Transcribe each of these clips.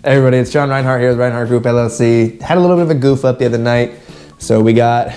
Hey everybody, it's John Reinhardt here with Reinhardt Group LLC. Had a little bit of a goof up the other night, so we got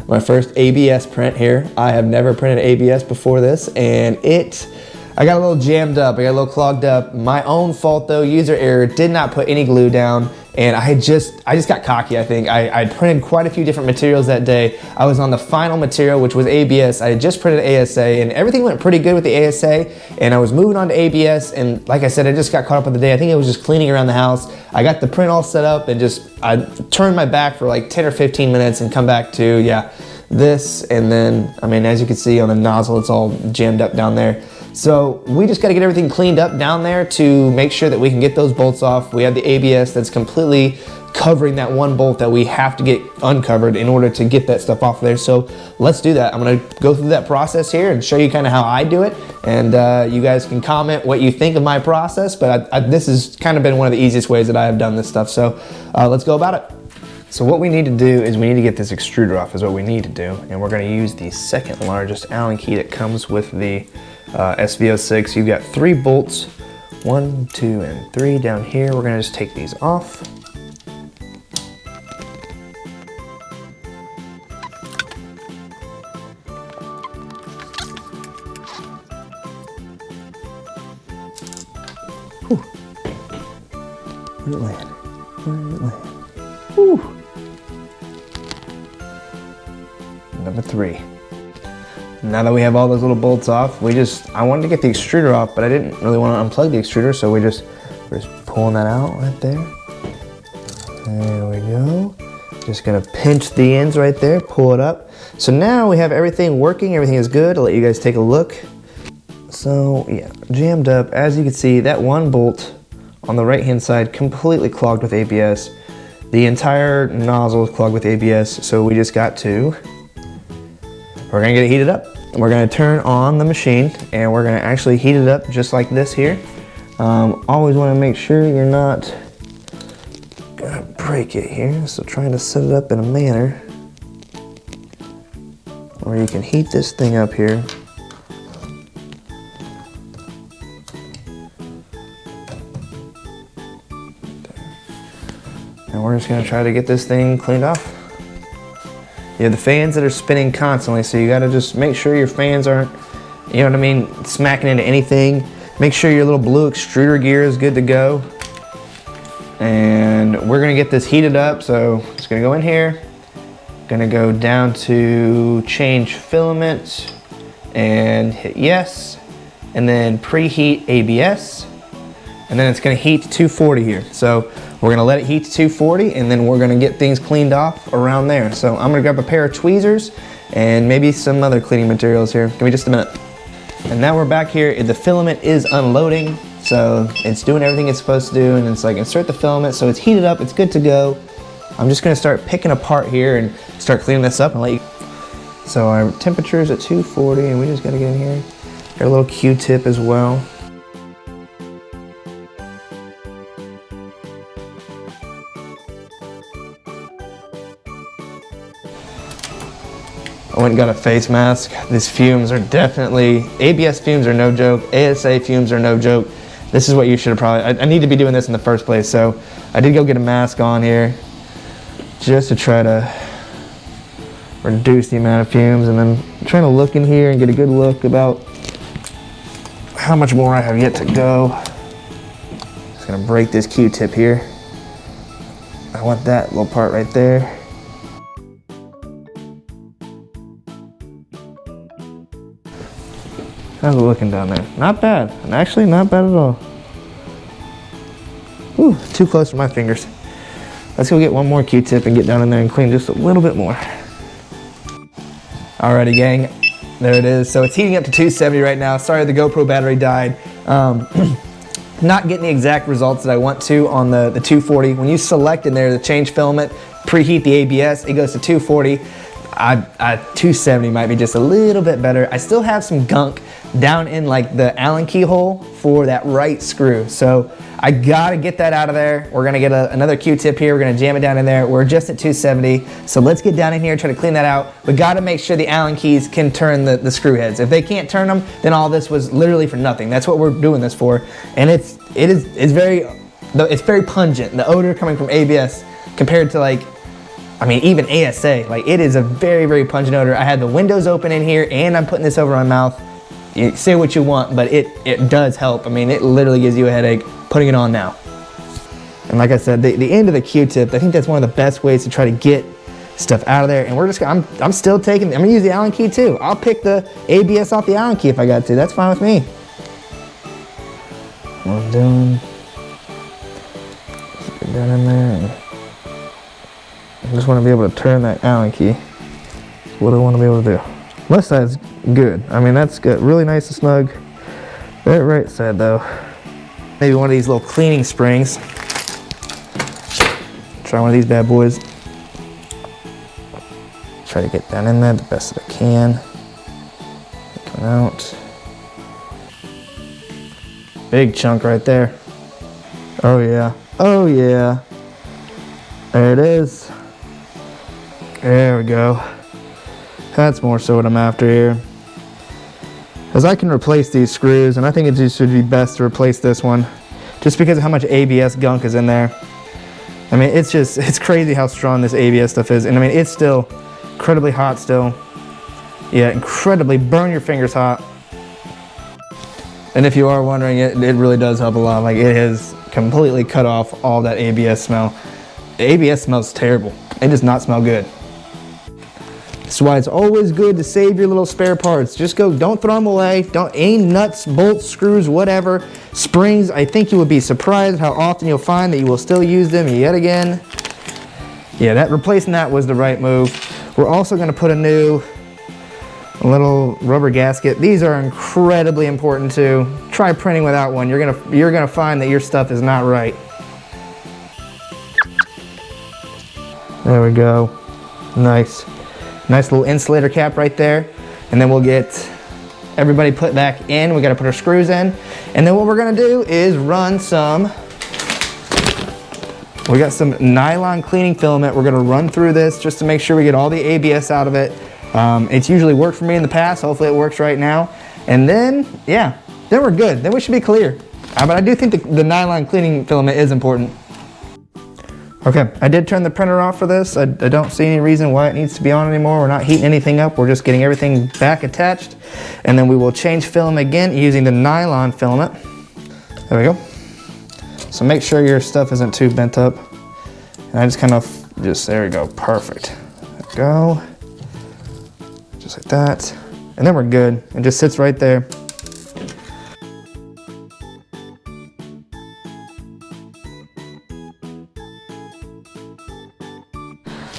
my first ABS print here. I have never printed ABS before this, and I got a little jammed up, I got a little clogged up. My own fault though, user error, did not put any glue down, and I just got cocky, I think. I printed quite a few different materials that day. I was on the final material, which was ABS. I had just printed ASA, and everything went pretty good with the ASA, and I was moving on to ABS, and like I said, I just got caught up with the day. I think I was just cleaning around the house. I got the print all set up, and I turned my back for like 10 or 15 minutes and come back to, this, and then, I mean, as you can see on the nozzle, it's all jammed up down there. So we just got to get everything cleaned up down there to make sure that we can get those bolts off. We have the ABS that's completely covering that one bolt that we have to get uncovered in order to get that stuff off there. So let's do that. I'm going to go through that process here and show you kind of how I do it. And you guys can comment what you think of my process, but this has kind of been one of the easiest ways that I have done this stuff. So let's go about it. So what we need to do is we need to get this extruder off is what we need to do. And we're going to use the second largest Allen key that comes with the SV06. You've got 3 bolts, 1, 2, and 3 down here. We're going to just take these off. Whew. Where did it land? Where did it land? Whew. Number 3. Now that we have all those little bolts off, I wanted to get the extruder off, but I didn't really want to unplug the extruder, so we're just pulling that out right there. There we go. Just gonna pinch the ends right there, pull it up. So now we have everything working, everything is good. I'll let you guys take a look. So yeah, jammed up. As you can see, that one bolt on the right-hand side completely clogged with ABS. The entire nozzle is clogged with ABS, so we just got to, we're gonna get it heated up. We're gonna turn on the machine and we're gonna actually heat it up just like this here. Always wanna make sure you're not gonna break it here. So trying to set it up in a manner where you can heat this thing up here. And we're just gonna try to get this thing cleaned off. You have the fans that are spinning constantly, so you gotta just make sure your fans aren't, you know what I mean, smacking into anything. Make sure your little blue extruder gear is good to go. And we're gonna get this heated up, so it's gonna go in here. Gonna go down to change filament and hit yes. And then preheat ABS. And then it's gonna heat to 240 here. So we're gonna let it heat to 240 and then we're gonna get things cleaned off around there. So I'm gonna grab a pair of tweezers and maybe some other cleaning materials here. Give me just a minute. And now we're back here. The filament is unloading. So it's doing everything it's supposed to do, and it's like insert the filament. So it's heated up, it's good to go. I'm just gonna start picking apart here and start cleaning this up and let you. So our temperature is at 240 and we just gotta get in here. Got a little Q-tip as well. I went and got a face mask. These fumes are definitely, ABS fumes are no joke, ASA fumes are no joke. This is what you should have probably, I need to be doing this in the first place, so I did go get a mask on here just to try to reduce the amount of fumes, and then I'm trying to look in here and get a good look about how much more I have yet to go. Just gonna break this Q-tip here. I want that little part right there. How's it looking down there? Not bad. Actually, not bad at all. Whew, too close to my fingers. Let's go get one more Q-tip and get down in there and clean just a little bit more. Alrighty, gang. There it is. So it's heating up to 270 right now. Sorry, the GoPro battery died. Not getting the exact results that I want to on the 240. When you select in there the change filament, preheat the ABS, it goes to 240. 270 might be just a little bit better. I still have some gunk down in like the Allen keyhole for that right screw. So I gotta get that out of there. We're gonna get another Q-tip here. We're gonna jam it down in there. We're just at 270. So let's get down in here, try to clean that out. We gotta make sure the Allen keys can turn the screw heads. If they can't turn them, then all this was literally for nothing. That's what we're doing this for. And it's very it's very pungent. The odor coming from ABS compared to like, I mean, even ASA, like it is a very, very pungent odor. I had the windows open in here and I'm putting this over my mouth. You say what you want, but it does help. I mean, it literally gives you a headache putting it on now. And like I said, the end of the Q-tip, I think that's one of the best ways to try to get stuff out of there. And we're just, I'm still taking, I'm gonna use the Allen key too. I'll pick the ABS off the Allen key if I got to. That's fine with me. What I'm doing, just get down in there. And I just want to be able to turn that Allen key. That's what I want to be able to do. Left side's good. I mean, that's good. Really nice and snug. That right side though, maybe one of these little cleaning springs. Try one of these bad boys. Try to get down in there the best that I can. Coming out. Big chunk right there. Oh yeah. Oh yeah. There it is. There we go. That's more so what I'm after here. As I can replace these screws, and I think it just would be best to replace this one just because of how much ABS gunk is in there. I mean, it's crazy how strong this ABS stuff is. And I mean, it's still incredibly hot still. Yeah, incredibly burn your fingers hot. And if you are wondering, it really does help a lot. Like, it has completely cut off all that ABS smell. The ABS smells terrible. It does not smell good. That's why it's always good to save your little spare parts. Just go, don't throw them away. Any nuts, bolts, screws, whatever. Springs, I think you would be surprised how often you'll find that you will still use them yet again. Yeah, replacing that was the right move. We're also gonna put a new little rubber gasket. These are incredibly important too. Try printing without one. You're gonna find that your stuff is not right. There we go. Nice. Nice little insulator cap right there. And then we'll get everybody put back in. We gotta put our screws in. And then what we're gonna do is run we got some nylon cleaning filament. We're gonna run through this just to make sure we get all the ABS out of it. It's usually worked for me in the past. Hopefully it works right now. And then, yeah, then we're good. Then we should be clear. But I do think the nylon cleaning filament is important. Okay, I did turn the printer off for this. I don't see any reason why it needs to be on anymore. We're not heating anything up. We're just getting everything back attached. And then we will change film again using the nylon filament. There we go. So make sure your stuff isn't too bent up. And I just kind of, there we go, perfect. There we go. Just like that. And then we're good. It just sits right there.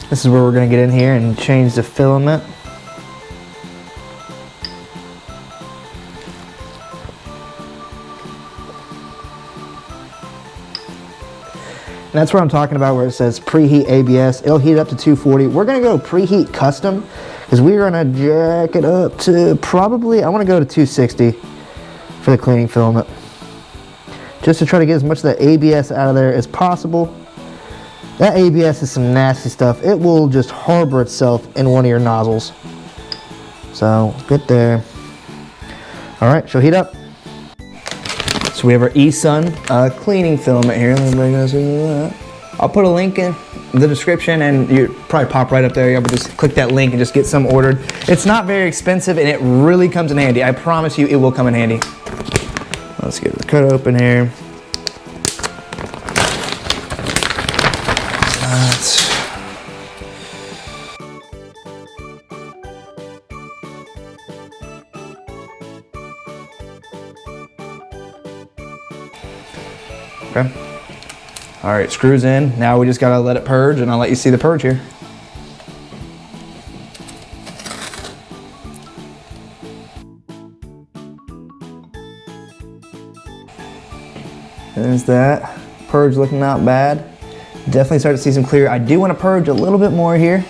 This is where we're gonna get in here and change the filament. And that's what I'm talking about where it says preheat ABS. It'll heat up to 240. We're gonna go preheat custom because we're gonna jack it up to probably, I wanna go to 260 for the cleaning filament. Just to try to get as much of that ABS out of there as possible. That ABS is some nasty stuff. It will just harbor itself in one of your nozzles. So, good there. All right, she'll heat up. So we have our eSun cleaning filament here. Let me bring this in. I'll put a link in the description and you probably pop right up there. You'll just click that link and just get some ordered. It's not very expensive and it really comes in handy. I promise you it will come in handy. Let's get the cut open here. Okay. All right, screws in. Now we just gotta let it purge and I'll let you see the purge here. There's that. Purge looking not bad. Definitely start to see some clear. I do want to purge a little bit more here.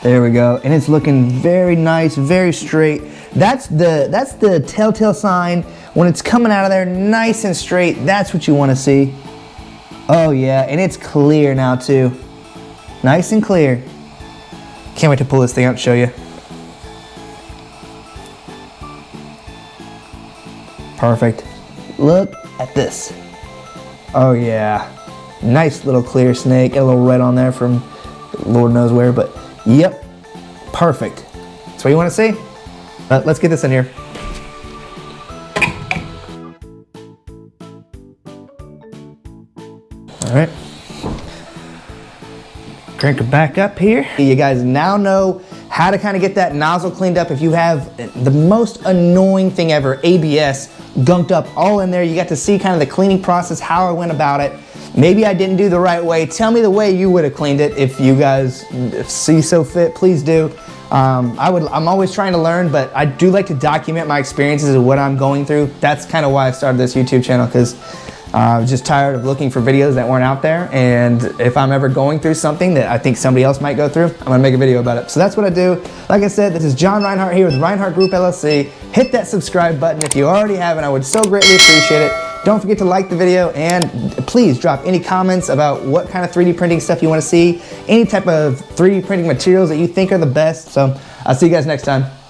There we go. And it's looking very nice, very straight. That's the telltale sign when it's coming out of there nice and straight. That's what you want to see. Oh yeah, and it's clear now too. Nice and clear. Can't wait to pull this thing out and show you. Perfect. Look at this. Oh yeah, nice little clear snake. Got a little red on there from Lord knows where, but yep, perfect. That's what you want to see? Let's get this in here. All right. Crank it back up here. You guys now know how to kind of get that nozzle cleaned up. If you have the most annoying thing ever, ABS, gunked up all in there, you got to see kind of the cleaning process, how I went about it. Maybe I didn't do the right way. Tell me the way you would have cleaned it if you guys see so fit, please do. I'm always trying to learn, but I do like to document my experiences of what I'm going through. That's kind of why I started this YouTube channel, because I was just tired of looking for videos that weren't out there, and if I'm ever going through something that I think somebody else might go through, I'm gonna make a video about it. So that's what I do. Like I said, this is John Reinhardt here with Reinhardt Group LLC. Hit that subscribe button if you already haven't. I would so greatly appreciate it. Don't forget to like the video, and please drop any comments about what kind of 3D printing stuff you want to see, any type of 3D printing materials that you think are the best. So I'll see you guys next time.